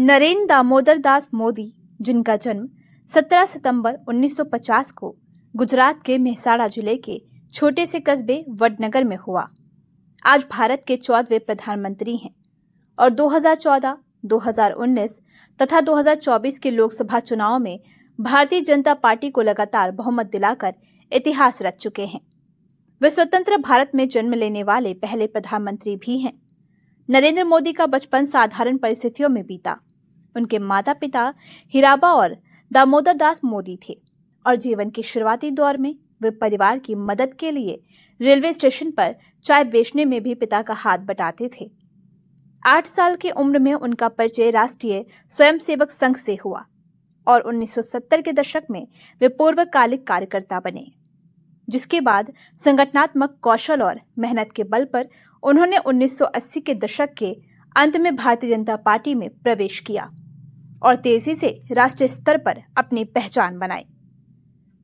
नरेंद्र दामोदर दास मोदी, जिनका जन्म 17 सितंबर 1950 को गुजरात के मेहसाणा जिले के छोटे से कस्बे वडनगर में हुआ, आज भारत के 14वें प्रधानमंत्री हैं और 2014, 2019 तथा 2024 के लोकसभा चुनाव में भारतीय जनता पार्टी को लगातार बहुमत दिलाकर इतिहास रच चुके हैं। वे स्वतंत्र भारत में जन्म लेने वाले पहले प्रधानमंत्री भी हैं। नरेंद्र मोदी का बचपन साधारण परिस्थितियों में बीता। उनके माता पिता हीराबा और दामोदर दास मोदी थे और जीवन के शुरुआती दौर में वे परिवार की मदद के लिए रेलवे स्टेशन पर चाय बेचने में भी पिता का हाथ बटाते थे। 8 साल की उम्र में उनका परिचय राष्ट्रीय स्वयंसेवक संघ से हुआ और 1970 के दशक में वे पूर्वकालिक कार्यकर्ता बने, जिसके बाद संगठनात्मक कौशल और मेहनत के बल पर उन्होंने 1980 के दशक के अंत में भारतीय जनता पार्टी में प्रवेश किया और तेजी से राष्ट्रीय स्तर पर अपनी पहचान बनाई।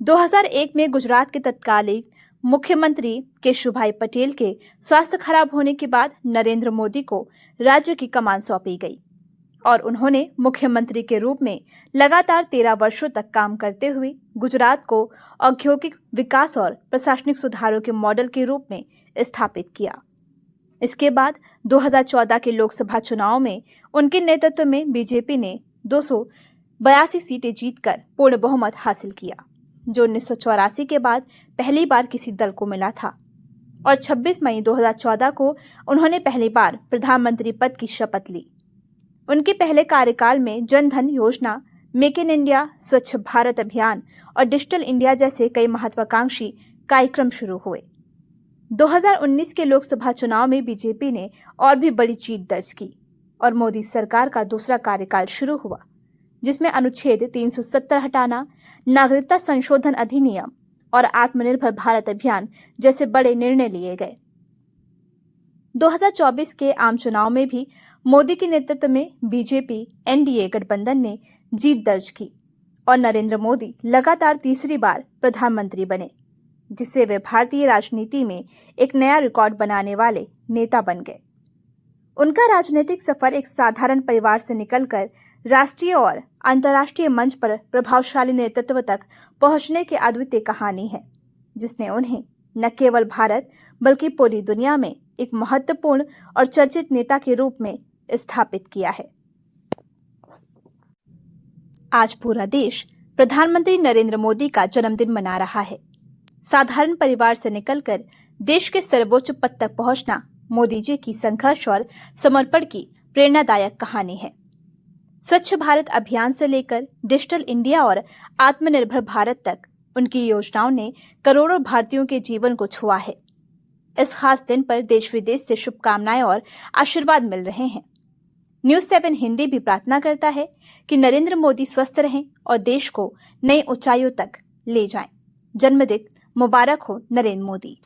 2001 में गुजरात के तत्कालीन मुख्यमंत्री केशुभाई पटेल के स्वास्थ्य खराब होने के बाद नरेंद्र मोदी को राज्य की कमान सौंपी गई और उन्होंने मुख्यमंत्री के रूप में लगातार 13 वर्षों तक काम करते हुए गुजरात को औद्योगिक विकास और प्रशासनिक सुधारों के मॉडल के रूप में स्थापित किया। इसके बाद 2014 के लोकसभा चुनाव में उनके नेतृत्व में बीजेपी ने 282 सीटें जीतकर पूर्ण बहुमत हासिल किया, जो 1984 के बाद पहली बार किसी दल को मिला था और 26 मई 2014 को उन्होंने पहली बार प्रधानमंत्री पद की शपथ ली। उनके पहले कार्यकाल में जन धन योजना, मेक इन इंडिया, स्वच्छ भारत अभियान और डिजिटल इंडिया जैसे कई महत्वाकांक्षी कार्यक्रम शुरू हुए। 2019 के लोकसभा चुनाव में बीजेपी ने और भी बड़ी जीत दर्ज की और मोदी सरकार का दूसरा कार्यकाल शुरू हुआ, जिसमें अनुच्छेद 370 हटाना, नागरिकता संशोधन अधिनियम और आत्मनिर्भर भारत अभियान जैसे बड़े निर्णय लिए गए। 2024 के आम चुनाव में भी मोदी के नेतृत्व में बीजेपी एनडीए गठबंधन ने जीत दर्ज की और नरेंद्र मोदी लगातार तीसरी बार प्रधानमंत्री बने, जिससे वे भारतीय राजनीति में एक नया रिकॉर्ड बनाने वाले नेता बन गए। उनका राजनीतिक सफर एक साधारण परिवार से निकलकर राष्ट्रीय और अंतर्राष्ट्रीय मंच पर प्रभावशाली नेतृत्व तक पहुंचने की अद्वितीय कहानी है, जिसने उन्हें न केवल भारत बल्कि पूरी दुनिया में एक महत्वपूर्ण और चर्चित नेता के रूप में स्थापित किया है। आज पूरा देश प्रधानमंत्री नरेंद्र मोदी का जन्मदिन मना रहा है। साधारण परिवार से निकलकर देश के सर्वोच्च पद तक पहुंचना मोदी जी की संघर्ष और समर्पण की प्रेरणादायक कहानी है। स्वच्छ भारत अभियान से लेकर डिजिटल इंडिया और आत्मनिर्भर भारत तक उनकी योजनाओं ने करोड़ों भारतीयों के जीवन को छुआ है। इस खास दिन पर देश विदेश से शुभकामनाएं और आशीर्वाद मिल रहे हैं। न्यूज़ 7 हिंदी भी प्रार्थना करता है कि नरेंद्र मोदी स्वस्थ रहें और देश को नई ऊंचाइयों तक ले जाएं। जन्मदिन मुबारक हो नरेंद्र मोदी।